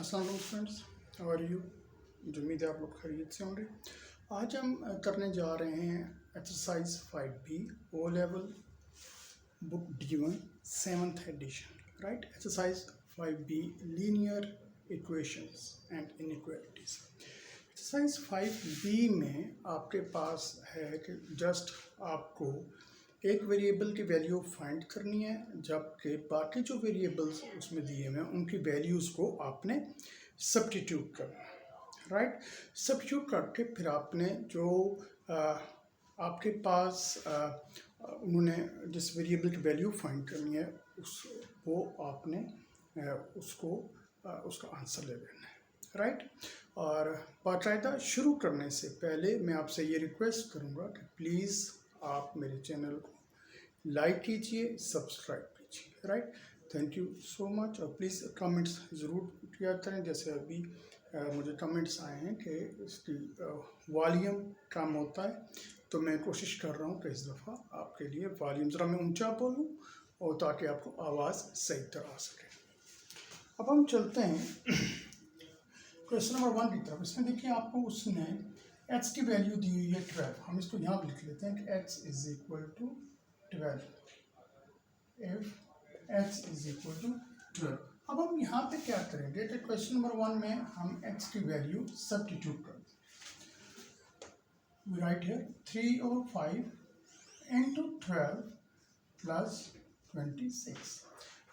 अस्सलाम वालेकुम friends, how are you. उम्मीद है आप लोग खैरियत से होंगे। आज हम करने जा रहे हैं exercise 5B O level book D1 7th edition. Right, exercise 5B linear equations and inequalities. Exercise 5B में आपके पास है कि जस्ट आपको एक वेरिएबल की वैल्यू फाइंड करनी है, जबकि बाकी जो वेरिएबल्स उसमें दिए हुए हैं उनकी वैल्यूज़ को आपने सब्स्टिट्यूट करना है। राइट, सब्स्टिट्यूट करके फिर आपने जो आपके पास उन्होंने जिस वेरिएबल की वैल्यू फाइंड करनी है वो आपने उसका आंसर ले लेना है। राइट, और बाकायदा शुरू करने से पहले मैं आपसे ये रिक्वेस्ट करूँगा कि प्लीज़ आप मेरे चैनल को लाइक कीजिए, सब्सक्राइब कीजिए। Right, thank you so much. और प्लीज़ कमेंट्स ज़रूर किया करें। जैसे अभी मुझे कमेंट्स आए हैं कि इसकी वॉल्यूम कम होता है, तो मैं कोशिश कर रहा हूँ कि इस दफ़ा आपके लिए वॉल्यूम ज़रा मैं ऊंचा बोलूँ और ताकि आपको आवाज़ सही तरह आ सके। अब हम चलते हैं क्वेश्चन नंबर 1 की तरफ। इसमें देखिए आपको उसने x की वैल्यू दी हुई है 12। हम इसको यहाँ लिख लेते हैं कि x is equal to 12 if x is equal to 12। अब हम यहाँ पे क्या करेंगे कि क्वेश्चन नंबर 1 में हम x की वैल्यू सब्स्टिट्यूट कर दें। We write here 3/5 into 12 plus 26।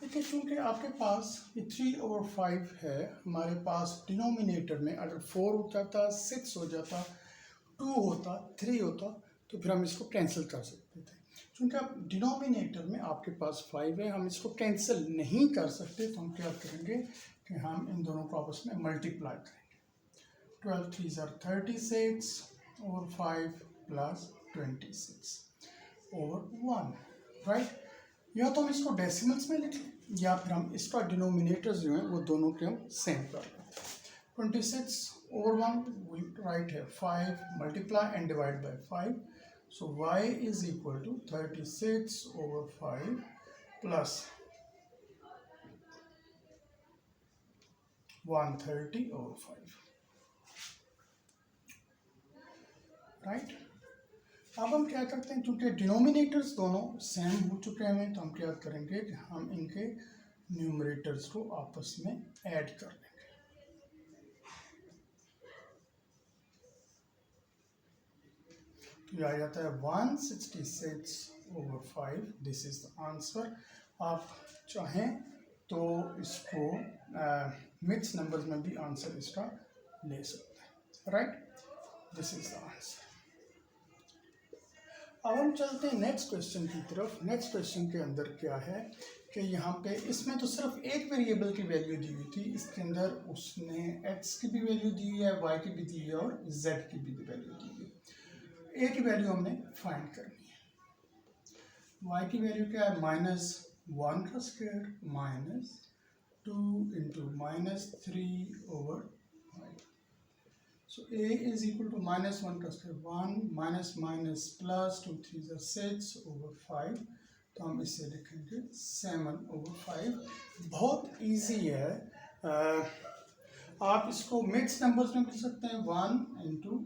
देखिए चूँकि आपके पास ये 3/5 है, हमारे पास डिनोमिनेटर में अगर 4 हो जाता, 6 हो जाता, 2 होता, 3 होता, तो फिर हम इसको कैंसिल कर सकते थे। क्योंकि अब डिनोमिनेटर में आपके पास 5 है, हम इसको कैंसिल नहीं कर सकते, तो हम क्या करेंगे कि हम इन दोनों को आपस में मल्टीप्लाई करेंगे। 12 3 are 36 और 5 प्लस 26 और 1। राइट, या तो हम इसको डेसिमल्स में लिख लें या फिर हम इसका डिनोमिनेटर्स जो हैं वो दोनों के हम सेम कर लेते हैं। 26 over 1 we write here 5 multiply and divide by 5, so y is equal to 36 over 5 plus 130 over 5। Right, अब हम क्या करते हैं, क्योंकि डिनोमिनेटर्स दोनों सेम हो चुके हैं, तो हम क्या करेंगे कि हम इनके न्यूमरेटर्स को आपस में ऐड कर लेंगे। तो आ जाता है 166 over 5। This is the answer. आप चाहें तो इसको मिक्स नंबर्स में भी आंसर इसका ले सकते हैं। Right, this is the answer. अब हम चलते हैं नेक्स्ट क्वेश्चन की तरफ। नेक्स्ट क्वेश्चन के अंदर क्या है कि यहाँ पे इसमें तो सिर्फ एक वेरिएबल की वैल्यू दी हुई थी, इसके अंदर उसने x की भी वैल्यू दी है, y की भी दी है और z की भी वैल्यू दी है। a की वैल्यू हमने फाइंड करनी है। y की वैल्यू क्या है, -1 का square minus 2 into -3 over 5। So a is equal to -1 का square 1 minus minus plus 2 3 6 over 5, तो हम इसे लिखेंगे 7 over 5। बहुत इजी है। आप इसको मिक्स नंबर्स में लिख सकते हैं 1 इंटू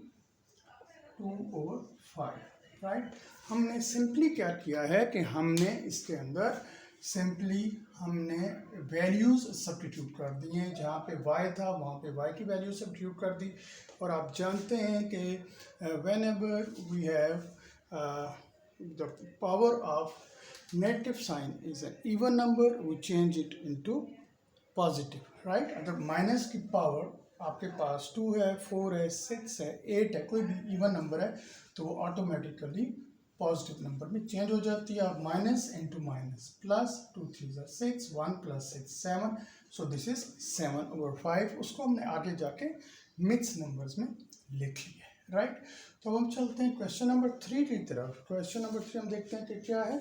2 over 5। राइट, हमने सिंपली क्या किया है कि हमने इसके अंदर सिंपली हमने वैल्यूज़ सब्स्टिट्यूट कर दी हैं। जहाँ पे y था वहाँ पे y की वैल्यू सब्स्टिट्यूट कर दी। और आप जानते हैं कि whenever we have the power of negative sign is an even number, we change it into positive. Right, अगर माइनस की पावर आपके पास 2 है, 4 है, 6 है, 8 है, कोई भी इवन नंबर है, तो वो ऑटोमेटिकली पॉजिटिव नंबर में चेंज हो जाती है। और minus into minus plus 2 3 6 1 plus 6 7, so this is 7 over 5। उसको हमने आगे जाके मिक्स नंबर्स में लिख लिया है। राइट, तो हम चलते हैं क्वेश्चन नंबर 3 की तरफ। क्वेश्चन नंबर 3 हम देखते हैं कि क्या है।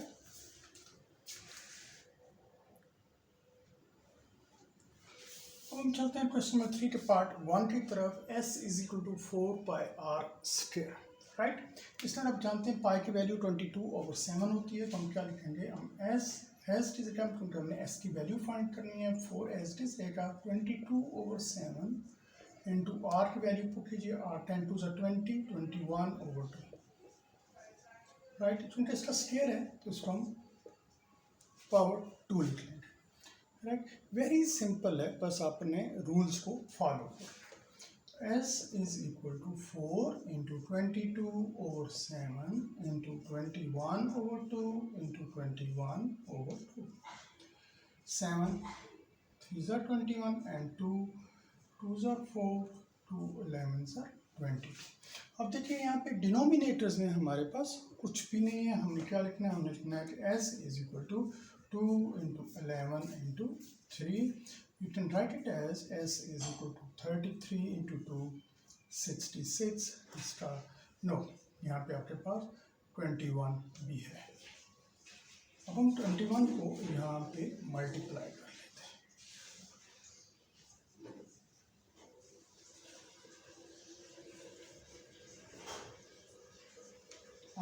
हम चलते हैं क्वेश्चन नंबर 3 के पार्ट 1 की तरफ। s is equal to 4πr square. Right, इस तरह आप जानते हैं पाई की वैल्यू 22/7 होती है, तो हम क्या लिखेंगे, हम s as it is attempt क्योंकि हमने एस की वैल्यू फाइंड करनी है। 4 एज इट इज रहेगा 22/7 इंटू आर की वैल्यू पुट कीजिए, आर 10 टू 20, 21/2 राइट। क्योंकि इसका स्केयर है तो इसको हम पावर 2 लिख लेंगे राइट। वेरी सिंपल है, बस आपने रूल्स को फॉलो करो। s is equal to 4 into 22/7 into 21/2 into 21/2। 7 3s are 21 and 2s are 4, 2 11s are 20। अब देखिए यहाँ पे डिनोमिनेटर्स में हमारे पास कुछ भी नहीं है, हमने क्या लिखना है, हमने लिखना है कि s is equal to 2 into 11 into 3। You can write it as s is equal to 33 into 2 66। इसका नो, यहाँ पे आपके पास 21 भी है। अब हम 21 को यहाँ पे मल्टीप्लाई कर लेते हैं।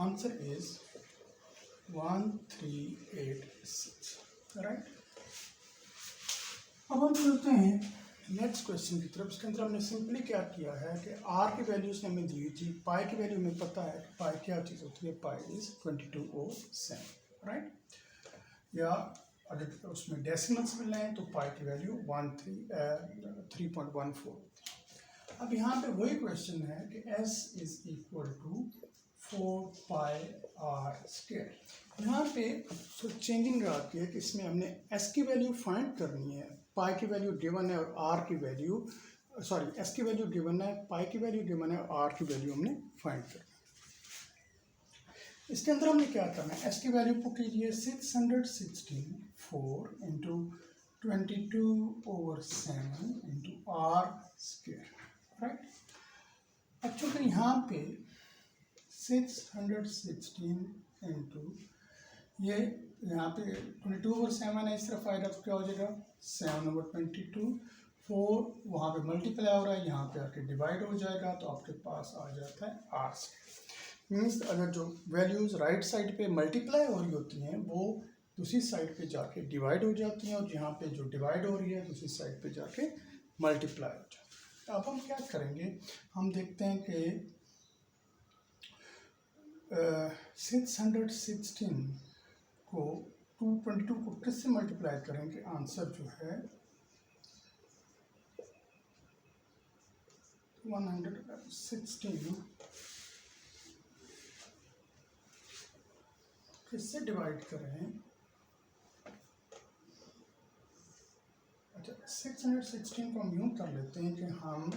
Answer is 1386 right. अब हम चलते हैं नेक्स्ट क्वेश्चन की तरफ। इसके अंदर हमने सिंपली क्या किया है कि आर की वैल्यूज हमें दी थी, पाई की वैल्यू हमें पता है कि पाई क्या चीज़ होती है, पाई इज 22/7 राइट। या अगर उसमें डेसिमल्स में लें तो पाई की वैल्यू 3.14। अब यहाँ पे वही क्वेश्चन है कि s is equal to 4πr²। यहाँ पे चेंजिंग आती है कि इसमें हमने s की वैल्यू फाइंड करनी है, पाई की वैल्यू गिवन है और r की वैल्यू s की वैल्यू गिवन है, पाई की वैल्यू गिवन है और r की वैल्यू हमने फाइंड करनी है। इसके अंदर हमने क्या करना है, s की वैल्यू पुट कीजिए 616 4 इंटू 22/7 इंटू r² राइट। अब चूँकि यहाँ पे 616 इंटू ये यहाँ पे 22/7 है, इस तरफ आएगा तो क्या हो जाएगा 7/22। 4 वहाँ पे मल्टीप्लाई हो रहा है, यहाँ पे आके डिवाइड हो जाएगा तो आपके पास आ जाता है r²। मीन्स अगर जो वैल्यूज़ राइट साइड पे मल्टीप्लाई हो रही होती हैं वो दूसरी साइड पे जाके डिवाइड हो जाती हैं, और यहाँ पे जो डिवाइड हो रही है दूसरी साइड पे जाके मल्टीप्लाई हो जाती है। तो अब हम क्या करेंगे, हम देखते हैं कि 616 को 222 को किससे मल्टीप्लाई करेंगे, आंसर जो है 116 किससे डिवाइड करें। अच्छा 616 को हम यूँ कर लेते हैं कि हम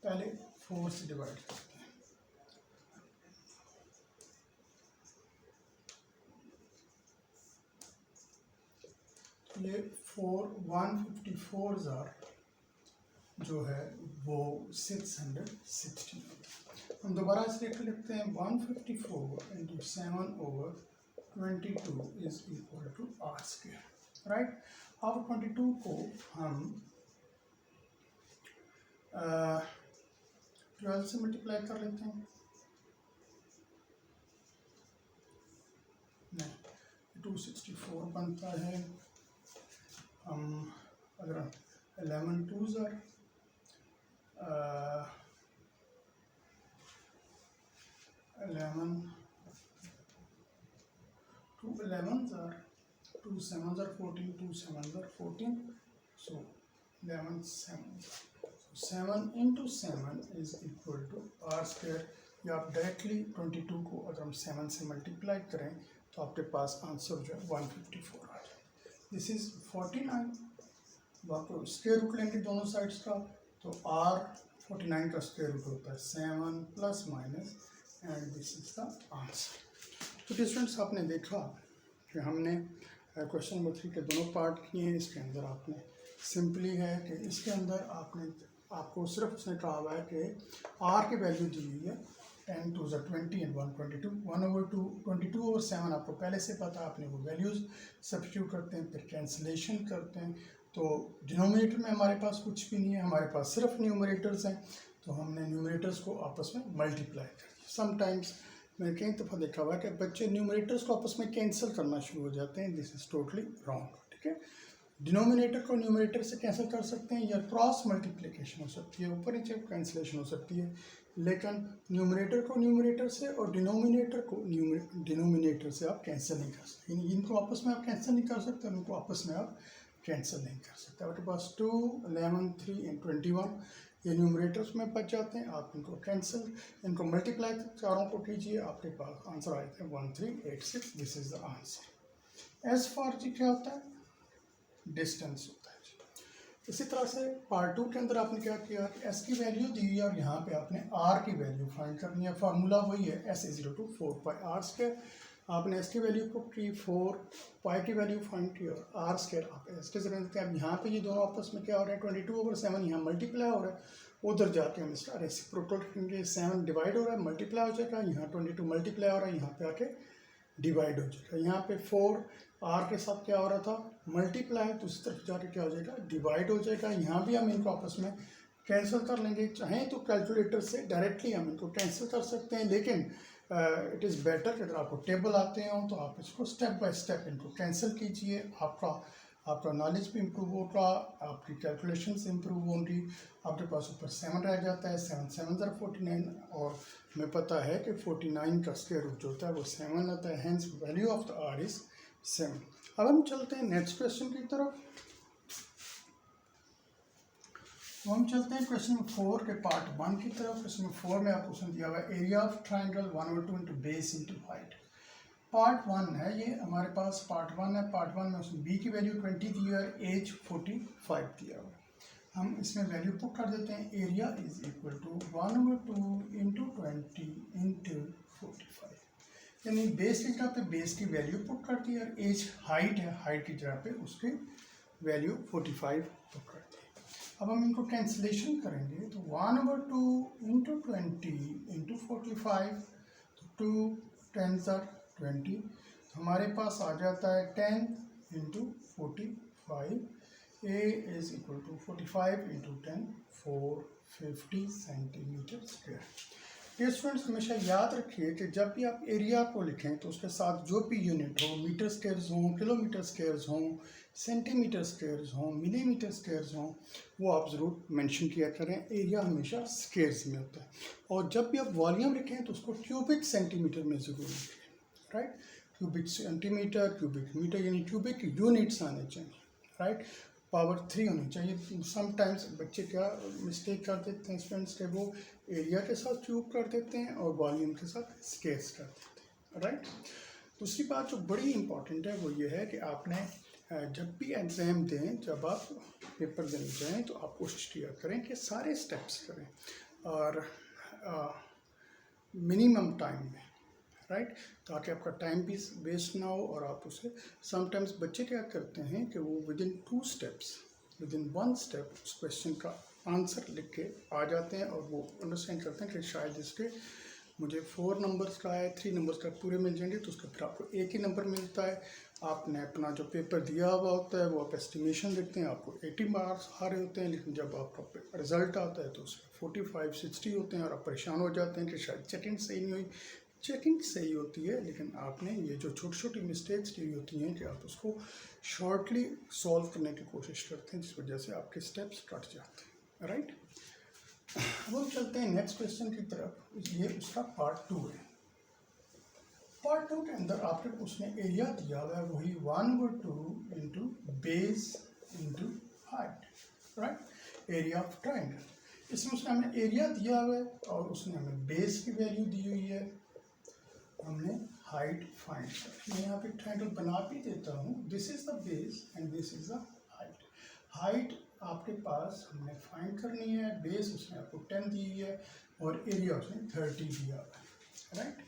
पहले 4 से डिवाइड करते हैं। ये 154 जो है वो 616। हम दोबारा इसे लिखते हैं 154 into 7/22 is equal to r² right. अब 22 को हम 12 से मल्टीप्लाई कर लेते हैं। नहीं, 264 बनता है। हम अगर 11 2s are 11 2 11s are 2 7s are 14, 2 7s are 14, so 11 7 7 into 7 is equal to r²। या आप डायरेक्टली 22 को अगर हम 7 से मल्टीप्लाई करें तो आपके पास आंसर जो है 154 आ जाए। This is 49। आप स्क्वायर रूट लेंगे दोनों साइड्स का तो r 49 का स्क्वायर रूट होता है 7 plus minus and this is the answer. तो स्टूडेंट्स आपने देखा कि हमने क्वेश्चन नंबर 3 के दोनों पार्ट किए हैं। इसके अंदर आपने सिंपली है कि इसके अंदर आपको सिर्फ उसने कहा हुआ है कि r की वैल्यू दी हुई है 10 2s are 20 and 122 1/2 22/7 आपको पहले से पता, आपने वो वैल्यूज़ सब्स्टिट्यूट करते हैं फिर कैंसलेशन करते हैं। तो डिनोमिनेटर में हमारे पास कुछ भी नहीं है, हमारे पास सिर्फ न्यूमरेटर्स हैं, तो हमने न्यूमरेटर्स को आपस में मल्टीप्लाई कर दिया। समटाइम्स मैंने कई दफ़ा देखा हुआ है कि बच्चे न्यूमरेटर्स को आपस में कैंसिल करना शुरू हो जाते हैं। दिस इज़ टोटली रॉन्ग, ठीक है। डिनोमिनेटर को न्यूमरेटर से कैंसिल कर सकते हैं या क्रॉस मल्टीप्लिकेशन हो सकती है, ऊपर नीचे कैंसिलेशन हो सकती है, लेकिन न्यूमरेटर को न्यूमरेटर से और डिनोमिनेटर को डिनोमिनेटर से आप कैंसिल नहीं कर सकते। इनको आपस में आप कैंसिल नहीं कर सकते, उनको आपस में आप कैंसिल नहीं कर सकते। आपके पास 2, 11, 3 एंड 21 ये न्यूमरेटर्स में बच जाते हैं। आप इनको कैंसिल, इनको मल्टीप्लाई चारों को कीजिए, आपके पास आंसर आएगा 1386। This is the answer. S for G क्या होता है, डिस्टेंस होता है जी। इसी तरह से पार्ट 2 के अंदर आपने क्या किया, एस की वैल्यू दी है और यहाँ पे आपने आर की वैल्यू फाइंड करनी है। फार्मूला वही है, S is equal to 4 pi R square. आपने एस की वैल्यू पुट की, 4 पाई की वैल्यू फाइंड की और आर स्क्वायर आप एस के जरिए देते हैं। अब यहाँ पे ये दोनों आपस में क्या हो रहा है, 22/7 यहाँ मल्टीप्लाई हो रहा है, उधर जाके हम इसका रेसिप्रोकल करेंगे, 7 डिवाइड हो रहा है मल्टीप्लाई हो जाएगा, यहाँ 22 मल्टीप्लाई हो रहा है, यहाँ पे आके डिवाइड हो जाएगा। यहाँ पे 4 आर के साथ क्या हो रहा था, मल्टीप्लाई, तो उस तरफ जाके क्या हो जाएगा, डिवाइड हो जाएगा। यहाँ भी हम इनको आपस में कैंसिल कर लेंगे, चाहें तो कैलकुलेटर से डायरेक्टली हम इनको कैंसिल कर सकते हैं, लेकिन इट इज़ बेटर कि अगर आपको टेबल आते हो तो आप इसको स्टेप बाय स्टेप इनको कैंसिल कीजिए। आपका नॉलेज भी इम्प्रूव होगा, आपकी कैलकुलेशंस इम्प्रूव होंगी। आपके पास ऊपर 7 रह जाता है, 7 7 ज़रा 49, और हमें पता है कि 49 का स्क्वायर रूट जो होता है वो 7 आता है, hence value of the R is 7। अब हम चलते हैं नेक्स्ट क्वेश्चन की तरफ। तो हम चलते हैं क्वेश्चन नंबर 4 के पार्ट 1 की तरफ। क्वेश्चन नंबर 4 में आपको क्वेश्चन दिया हुआ है, area of triangle 1/2 into base into height. Part 1 है ये हमारे पास, पार्ट 1 है। पार्ट 1 में उसमें बी की वैल्यू 20 दी है, एज 45 दिया हुआ है। हम इसमें वैल्यू पुट कर देते हैं, area is equal to 1/2 into 20 into 45, यानी बेस की जगह पे बेस की वैल्यू पुट कर दी और एज हाइट है, हाइट की जगह पे उसकी वैल्यू 45 पुट कर दी। अब हम इनको कैंसिलेशन करेंगे तो 1/2 इंटू 20 इंटू 45, तो 2 10 20, तो हमारे पास आ जाता है 10 into 45, A is equal to 45 into 10 450 centimetre square. ये स्टूडेंट्स हमेशा याद रखिए कि जब भी आप एरिया को लिखें तो उसके साथ जो भी यूनिट हो, मीटर स्क्वायर्स हों, किलोमीटर स्क्वायर्स हों, सेंटीमीटर स्क्वायर्स हों, मिलीमीटर स्क्वायर्स हों, वो आप ज़रूर मेंशन किया करें। एरिया हमेशा स्क्वायर्स में होता है। और जब भी आप वॉल्यूम लिखें तो उसको क्यूबिक सेंटीमीटर में ज़रूर लिखें, right. Cubic centimetre, cubic metre, यानी क्यूबिक यूनिट्स आने चाहिए, राइट। पावर 3 होनी चाहिए। समटाइम्स बच्चे क्या मिस्टेक कर देते हैं स्टूडेंट्स के, वो एरिया के साथ क्यूब कर देते हैं और वॉल्यूम के साथ स्क्वायर्स कर देते हैं, राइट। दूसरी बात जो बड़ी इंपॉर्टेंट है वो ये है कि आपने जब भी एग्ज़ाम दें, जब आप पेपर देने जाएं तो आप कोशिश किया करें कि सारे स्टेप्स करें और मिनिमम टाइम में, राइट, ताकि आपका टाइम भी वेस्ट ना हो और आप उसे, समटाइम्स बच्चे क्या करते हैं कि वो with in 2 steps, with in 1 step उस क्वेश्चन का आंसर लिख के आ जाते हैं और वो अंडरस्टैंड करते हैं कि शायद इसके मुझे 4 नंबर्स का है, 3 नंबर्स का पूरे मिल जाएंगे, तो उसका फिर आपको एक ही नंबर मिलता है। आपने अपना जो पेपर दिया हुआ होता है वो आप एस्टिमेशन देखते हैं, आपको 80 मार्क्स आ रहे होते हैं, लेकिन जब आपका रिजल्ट आता है तो उसके 45 60 होते हैं और आप परेशान हो जाते हैं कि शायद चेकिंग सही नहीं हुई। चेकिंग सही होती है, लेकिन आपने ये जो छोटी छोटी मिस्टेक्स की होती हैं कि आप उसको शॉर्टली सॉल्व करने की कोशिश करते हैं, जिस वजह से आपके स्टेप्स कट जाते हैं, राइट। अब हम चलते हैं नेक्स्ट क्वेश्चन की तरफ। ये उसका पार्ट 2 है। पार्ट 2 के अंदर आपके उसने एरिया दिया हुआ है वही 1/2 into base into height, right, area of triangle. इसमें उसने हमें एरिया दिया हुआ है और उसने हमें बेस की वैल्यू दी हुई है, हमने हाइट फाइंड कर। मैं यहाँ पे ट्राइंगल बना भी देता हूँ। This is the base and this is the height. Height आपके पास हमने फाइंड करनी है, बेस उसने आपको 10 दी है और एरिया उसने 30 दिया है, राइट।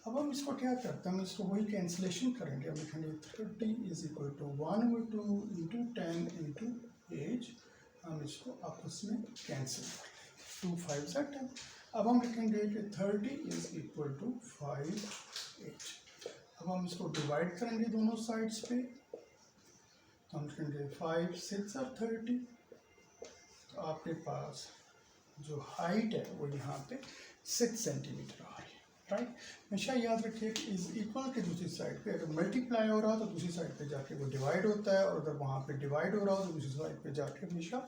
अब हम इसको क्या करते हैं, हम इसको वही कैंसिलेशन करेंगे। हम लिखेंगे 30 is equal to 1/2 into 10 into h. हम इसको आपस में कैंसिल कर लेंगे, 2 5 10। अब हम लिखेंगे कि 30 इज इक्वल टू 5h। अब हम इसको डिवाइड करेंगे दोनों साइड्स पे, तो हम लिखेंगे 5 6 और 30। तो आपके पास जो हाइट है वो यहाँ पे 6 सेंटीमीटर आ रही है, राइट। हमेशा याद रखिए कि इज इक्वल के दूसरी साइड पे अगर मल्टीप्लाई हो रहा हो तो दूसरी साइड पे जाके वो डिवाइड होता है, और अगर वहाँ पे डिवाइड हो रहा हो तो दूसरी साइड पे जाके हमेशा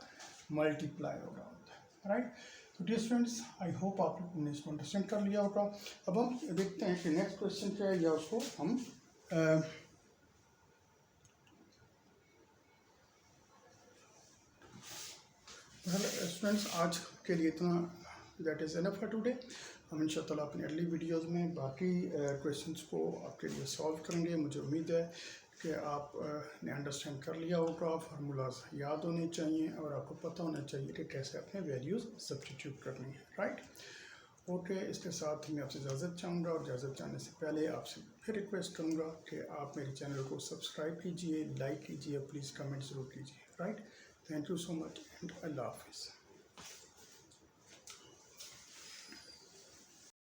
मल्टीप्लाई हो रहा होता है, राइट। तो डियर स्टूडेंट्स, आई होप आप लोगों ने इसको अंडरस्टैंड कर लिया होगा। अब हम देखते हैं कि नेक्स्ट क्वेश्चन क्या है, या उसको हम स्टूडेंट्स आज के लिए इतना, that is enough for today. हम इंशाअल्लाह अपनी अगली वीडियोज़ में बाकी क्वेश्चंस को आपके लिए सॉल्व करेंगे। मुझे उम्मीद है कि आप ने अंडरस्टैंड कर लिया होगा, फार्मूलाज याद होने चाहिए और आपको पता होना चाहिए कि कैसे अपने वैल्यूज़ सब्स्टिट्यूट करनी है, राइट। ओके, इसके साथ मैं आपसे इजाज़त चाहूँगा, और इजाज़त चाहने से पहले आपसे फिर रिक्वेस्ट करूँगा कि आप मेरे चैनल को सब्सक्राइब कीजिए, लाइक कीजिए, प्लीज़ कमेंट ज़रूर कीजिए, right. Thank you so much and Allah हाफिज़।